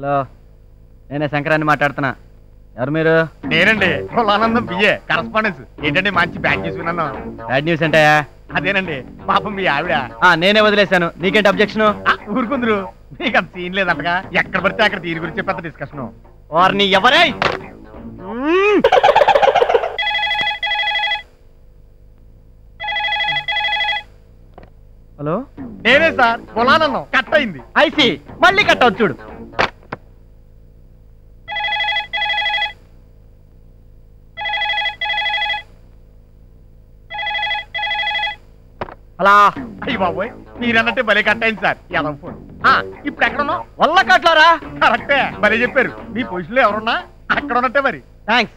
Hello, నేనే శంకరాన్ని మాట్లాడుతున్నా. ఎవరు మీరు? నేనండి కులానందం బిఏ కరస్పాండెన్స్. ఏంటండి మంచి బ్యాగ్ తీసుకున్నాను. బ్యాడ్ న్యూస్ అంటే? అదేనండి పాపం మీ ఆవిడ. నేనే వదిలేశాను, నీకేంటి అబ్జెక్షన్? ఊరుకుందరు, మీకు అంత సీన్ లేదంటగా. ఎక్కడ పడితే అక్కడ దీని గురించి పెద్ద డిస్కషన్. వారిని ఎవరై? హలో, నేనే సార్, కులానందం. కట్ అయింది. ఐసి మళ్ళీ కట్ అవుతుంది చూడు. అలా అయ్యి బాబోయ్, మీరన్నట్టే భలే కట్ అయింది సార్. యాదవ్ ఫోన్. ఇప్పుడు ఎక్కడున్నావు? వల్ల కట్లారా? కరెక్టే, భలే చెప్పారు. మీ పొజిషన్ లో ఎవరున్నా అక్కడ ఉన్నట్టే మరి. థ్యాంక్స్.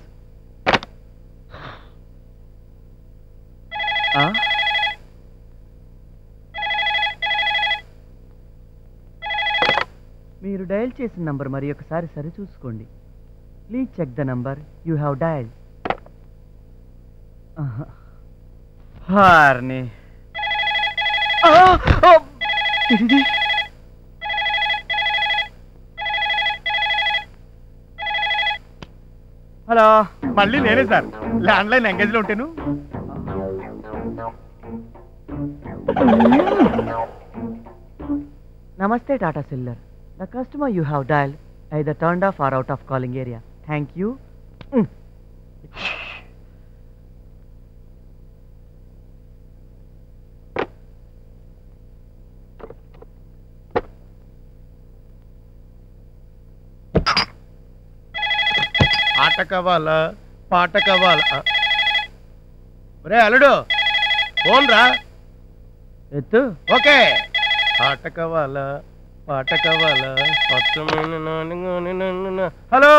మీరు డయల్ చేసిన నంబర్ మరి ఒకసారి సరి చూసుకోండి. Please check the number you have dial. హార్ని హలో, మళ్ళీ నేనే సార్. ల్యాండ్ లైన్ ఎంగేజ్ లో ఉంటాను. నమస్తే Tata cellular. The customer you have dialed either turned off or out of calling area. Thank you. ఆట కావాలా పాట కావాలా? ఒరే అల్లుడు, ఫోన్ రా. ఎత్తు. ఓకే. ఆట కావాలా పాట కావాలా? హలో,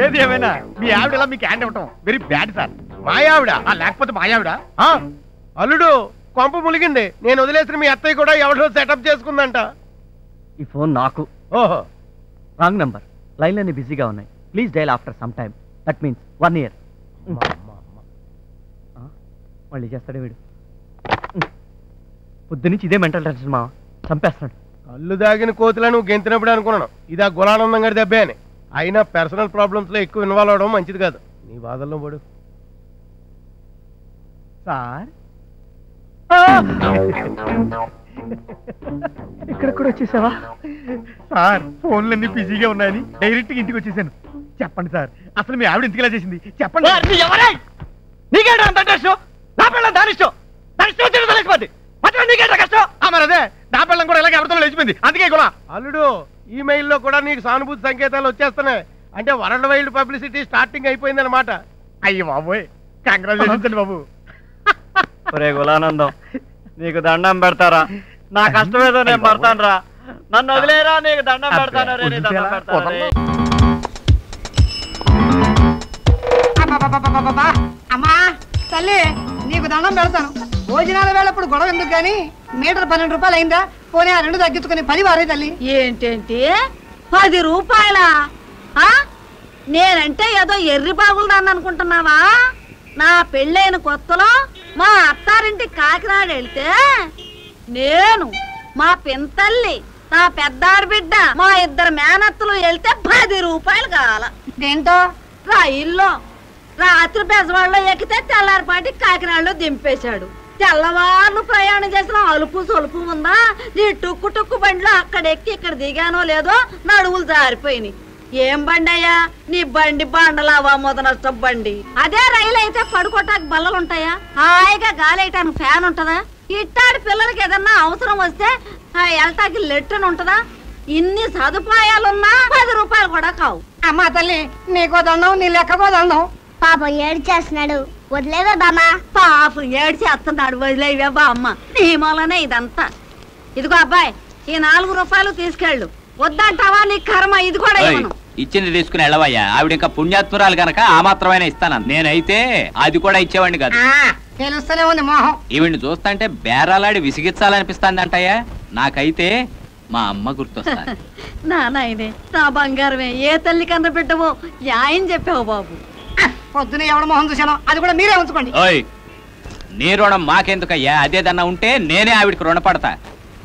ఏది ఏమైనా మీ ఆవిడ ఇలా మీకు హ్యాండ్ ఇవ్వటం వెరీ బ్యాడ్ సార్. మా ఆవిడ లేకపోతే మా ఆవిడ. అల్లుడు, కొంప ములిగింది. నేను వదిలేసిన మీ అత్తయ్య కూడా ఎవడో సెటప్ చేసుకుందంట. ఈ ఫోన్ నాకు. ఓహో, రాంగ్ నంబర్. లైన్లన్నీ బిజీగా ఉన్నాయి. Please dial after some time. That means 1 year. మళ్ళీ చేస్తాడే వీడు. పొద్దునుంచి ఇదే మెంటల్ టెన్షన్ మా చంపేస్తాడు. కళ్ళు దాగిన కోతులా నువ్వు గెంతినప్పుడు అనుకున్నాను ఇదా గులానందం గారి దెబ్బే అని. అయినా పర్సనల్ ప్రాబ్లమ్స్ లో ఎక్కువ ఇన్వాల్వ్ అవడం మంచిది కాదు. నీ బాధల్లో పడు. సార్, ఇక్కడ కూడా వచ్చేసావా? సార్, ఫోన్లన్నీ బిజీగా ఉన్నాయని డైరెక్ట్ గా ఇంటికి వచ్చేసాను. చెప్పండి సార్, అసలు మీ ఆవిడ ఇంటికి ఇలా చేసింది చెప్పండి. అదే నా పిల్లం కూడా ఇలాగే ఎవరితో లేచిపోయింది. అందుకే కూడా అల్లుడు, ఈమెయిల్లో కూడా నీకు సానుభూతి సంకేతాలు వచ్చేస్తున్నాయి. అంటే వరల్డ్ వైల్డ్ పబ్లిసిటీ స్టార్టింగ్ అయిపోయింది అనమాట. అయ్యో బాబోయ్, కంగ్రాచులేషన్స్ అండి బాబు. ఒరే గులానందం, నీకు దండం పెడతారా? నా కష్టమేదో నేను పడతాను రా. నన్ను వదిలేరా, నీకు దండం పెడతాను. అమ్మా తల్లి, నీకు దండం పెడతాను. భోజనాల వేళప్పుడు గొడవ ఎందుకు గాని, మీటర్ 12 రూపాయలు అయిందా? పోనీ ఆ 2 తగ్గించుకుని 10 వారే తల్లి. ఏంటేంటి 10 రూపాయలా? నేనంటే ఏదో ఎర్రి బాగులు దాన్ని అనుకుంటున్నావా? నా పెళ్ళైన కొత్తలో మా అత్తారింటి కాకినాడ వెళ్తే నేను, మా పింతల్లి, నా పెద్దాడి బిడ్డ, మా 2 మేనత్తలు వెళ్తే 10 రూపాయలు కావాల. దేంతో? రైల్లో రాత్రి బెజవాడలో ఎక్కితే తెల్లారిపాటి కాకినాడలో దింపేశాడు. తెల్లవారు ప్రయాణం చేసిన అలుపు సొలుపు ఉందా? నీ టుక్కు టుక్కు బండిలో అక్కడ ఎక్కి ఇక్కడ దిగానో లేదో నడువులు జారిపోయినాయి. ఏం బండి అయ్యా నీ బండి? బండలావా మొదనష్టం బండి. అదే రైలు అయితే పడుకోటానికి బల్లలుంటాయా? హాయిగా గాలేయటానికి ఫ్యాన్ ఉంటదా? ఇట్టాడి పిల్లలకి ఏదన్నా అవసరం వస్తే ఎల్టాకి లెట్టను ఉంటదా? ఇన్ని సదుపాయాలున్నా 10 రూపాయలు కూడా కావు. అమ్మా తల్లి, నీకో దండం, నీ లెక్కకో దండం. పాపం ఏడు చేస్తున్నాడు, వదిలేవే బామ్మా. పాపం ఏడు చేస్తున్నాడు, వదిలేవే బామ్మ. నీ మూలనే ఇదంతా. ఇదిగో అబ్బాయి, ఈ 4 రూపాయలు తీసుకెళ్ళు. వద్దంటావా? నీ కర్మ. ఇది కూడా ఇచ్చింది తీసుకుని వెళ్ళవయ్యా. ఆవిడ ఇంకా పుణ్యాత్మురాలు గనక ఆ మాత్రమైనా ఇస్తాను. నేనైతే అది కూడా ఇచ్చేవాడిని కాదు. తెలుస్తూనే ఉంది మోహం. ఈవిడ్ని చూస్తాంటే బేరాలాడి విసిగిచ్చాలనిపిస్తాంది అంటయ్యా. నాకైతే మా అమ్మ గుర్తొస్తా. నాయనే, నా బంగారమే, ఏ తల్లి కన్న బిడ్డవో న్యాయం చెప్పావు బాబు. పొద్దున ఎవడ మొహం చూసానో అది కూడా మీరే ఉంచుకోండి. ఓయ్, నీ రుణం మాకెందుకయ్యా? అదేదన్నా ఉంటే నేనే ఆవిడికి రుణపడతా.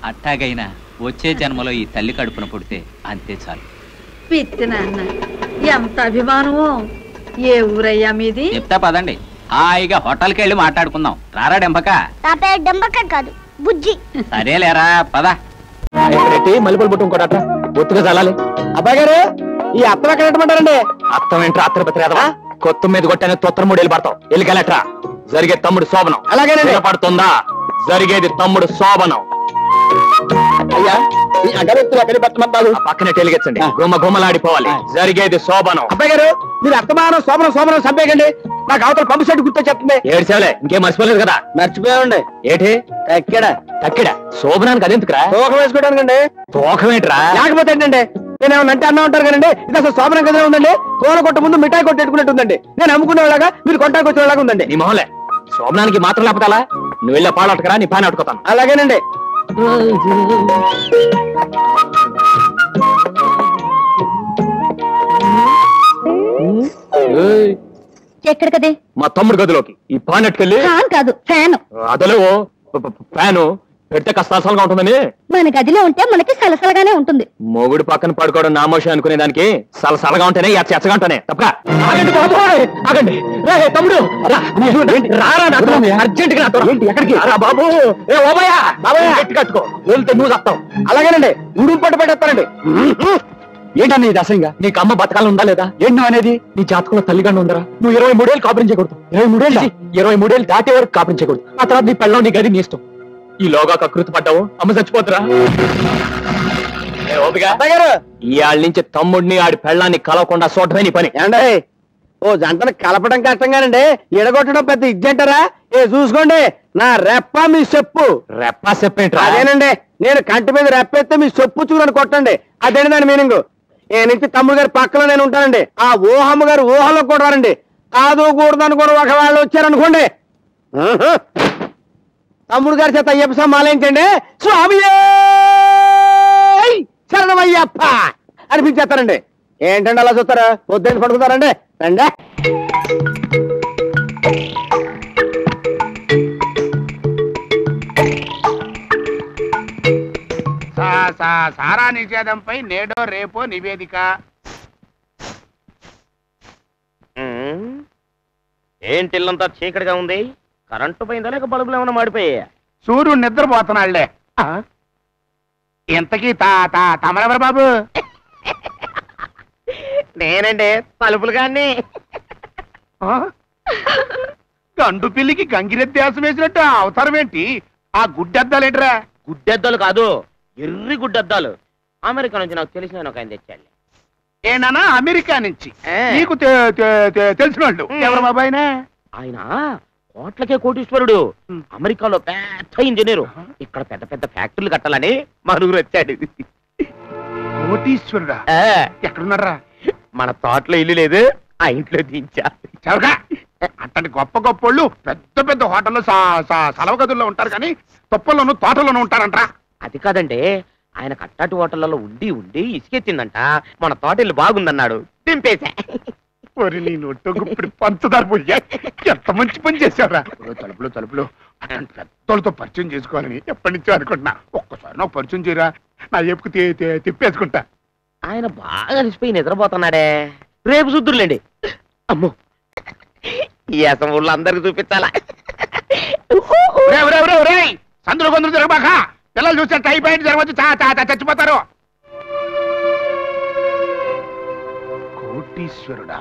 అట్టాగైనా వచ్చే జన్మలో ఈ తల్లి కడుపున పుడితే అంతే చాలు. పిత్తి నాన్న ఎంత అభిమానమో. ఏ ఊరయ్యా మీది? చెప్తా పదండి, హాయిగా హోటల్కి వెళ్ళి మాట్లాడుకుందాం. రారా డెంపక. నా పేరు డెంబక కాదు, బుజ్జి. సరేలేరా పద. మల్లెపూలు పుట్టు ఇంకోట ఒత్తుగా చల్లాలి. అబ్బాయి గారు, ఈ అత్తం ఎక్కడ పెట్టమంటారండి? అత్తం ఏంట్రా అత్తరపత్రి కొత్త మీద కొట్టానే తొత్తర మూడు వెళ్ళి పడతావు. వెళ్ళగలట్రా. జరిగే తమ్ముడు శోభనం. అలాగేనండి. పడుతుందా? జరిగేది తమ్ముడు శోభనం. అయ్యా, ఈ అగరత్తులు ఎక్కడ పెట్టమంటారు? పక్కనే టెలిగించండి. గుమ్మ గుమ్మలాడిపోవాలి. జరిగేది శోభనం. అబ్బాయి గారు, మీరు అత్తమానం శోభనం శోభనం చంపేయకండి. నాకు అవతల పంపు సెట్ గుర్తొచ్చేస్తుంది. ఏడ్చేవలే, ఇంకేం మర్చిపోలేదు కదా? మర్చిపోయామండి. ఏటి ఎక్కడ తక్కిడ శోభనానికి అదెందుకురా? తోకం వేసుకోవడానికండి. తోకం ఏంట్రా? లేకపోతే ఏంటండి, నేను ఏమన్నా అంటే అన్నా ఉంటారు కదండి. ఇది అసలు శోభనం కదా ఉందండి. తోల కొట్ట ముందు మిఠాయి కొట్టేట్టుకున్నట్టు ఉందండి. నేను అమ్ముకునేలాగా, మీరు కొట్టాకి వచ్చేలాగా ఉందండి. నీ మొహలే, శోభనానికి మాత్రం లేకపోతే అలా? నువ్వు వెళ్ళే పాలు అట్టుకరా, నీ పైన అట్టుకోతాను. అలాగేనండి. ఎక్కడికదే? మా తమ్ముడు గదిలోకి. ఈ పాన్ అట్టుకెళ్ళి. కాదు, ఫ్యాన్. అదలో ఫ్యాను పెడితే కష్టాసలుగా ఉంటుందని. మన గదిలో ఉంటే మనకి సలసలగానే ఉంటుంది. మొగుడు పక్కన పడుకోవడం నామోషం అనుకునే దానికి సలసలగా ఉంటేనే ఎచ్చగా ఉంటానే. తప్ప ఆగండి. తమ్ముడు అర్జెంట్ గా ఎక్కడికి రా బాబు. ఏ ఓబయ్యా, బాబాయ్ గట్టి కట్టుకో, వెళ్తే నువ్వు చెప్తావు. అలాగేనండి. ఉడుపు పట్టు పెట్టేస్తానండి. ఏంటన్నా ఇది అసహ్యంగా? నీకు అమ్మ బతకాలం ఉందా లేదా? ఏంటి నువ్వు అనేది? నీ జాతకంలో తల్లిగానే ఉందరా? నువ్వు 23 ఏళ్ళు కాపురం చేయకూడదు. 23 ఏళ్ళు దాటే వరకు కాపురం చేయకూడదు. ఆ తర్వాత నీ పెళ్ళం, నీ గది, నీ ఇష్టం. ఈ లోగా కకృతి పడ్డావు, అమ్మ చచ్చిపోతురా. ఇవాళ నుంచి తమ్ముడిని ఆడి పెళ్ళాన్ని కలవకుండా చూడటమే నీ పని. ఏండే, ఓ జంటను కలపడం కష్టంగానండి, ఎడగొట్టడం పెద్ద ఇజ్జంటారా? ఏ చూసుకోండి, నా రెప్ప మీ చెప్పు. రెప్పా చెప్పేంట్రా? అదేనండి, నేను కంటి మీద రెప్పేస్తే మీ చెప్పు చూడని కొట్టండి. అదేంటి దాని మీనింగ్. ఏ నుంచి తమ్ముడు గారి పక్కలో నేను ఉంటానండి. ఆ ఊహమ్మ గారు ఊహలో కూడా రానండి. కాదు కూడదు అనుకుని ఒకవేళ వచ్చారనుకోండి, తమ్ముడు గారి చేత అయ్యప్ప సమాలించండి. స్వామి శరణమయ్యప్ప అనిపించేస్తారండి. ఏంటండి అలా చూస్తారా? పొద్దున్న పడుకుతారండి. రండి. సారా నిషేధంపై నేడో రేపో నివేదిక. ఏంటి ఇల్లంతా చీకటిగా ఉంది? కరెంటు పోయిందా లేక బల్బులు ఏమైనా మాడిపోయా? సూర్యుడు నిద్రపోతున్నాళ్లే. ఇంతకీ తమరెవరు బాబు? నేనండి, తలుపులు గాని. గండు పిల్లికి గంగిరెద్దేశం వేసినట్టు అవతారం ఏంటి? ఆ గుడ్డెద్దాలేంట్రా? గుడ్డెద్దాలు కాదు, ఎర్రి గుడ్డెద్దాలు. అమెరికా నుంచి నాకు తెలిసిన ఒక ఆయన తెచ్చాడు. ఏనా అమెరికా నుంచి? నీకు తెలిసిన వాళ్ళు ఎవరు బాబు? ఆయన కోట్లకే కోటీశ్వరుడు. అమెరికాలో పెద్ద ఇంజనీరు. ఇక్కడ పెద్ద పెద్ద ఫ్యాక్టరీలు కట్టాలని మరుగురు వచ్చాడు. కోటీశ్వరుడా? ఎక్కడున్నారా? మన తోటలో ఇల్లు లేదు, ఆ ఇంట్లో దించా. చవగా అట్టంటి గొప్ప గొప్ప వాళ్ళు పెద్ద పెద్ద హోటల్లో సెలవు గదుల్లో ఉంటారు, కానీ తొప్పల్లోనూ తోటల్లోనూ ఉంటారంట్రా. అది కాదండి, ఆయన కట్టాటి హోటళ్లలో ఉండి ఉండి ఇసుకెత్తిందంట. మన తోట ఇల్లు బాగుందన్నాడు, దింపేశా. నీ నొట్టు ఇప్పుడు పంచదార పోయా. ఎంత మంచి పని చేశారా? తలుపులు అట్లాంటి పెద్దోళ్ళతో పరిచయం చేసుకోవాలని ఎప్పటి నుంచో అనుకుంటున్నా. ఒక్కసారి నాకు పరిచయం చేయరా, నా ఎప్పుకు తిప్పేసుకుంటా. ఆయన బాగా అలసిపోయి నిద్రపోతున్నాడే. రేపు చూద్దురులేండి. అమ్మో, ఈ అసం ఊళ్ళో అందరికి చూపించాలా? సందులు కొందరు జరగబాక. పిల్లలు చూస్తే టైఫాయిడ్ జరగవచ్చు, చచ్చిపోతారు. కోటీశ్వరుడా?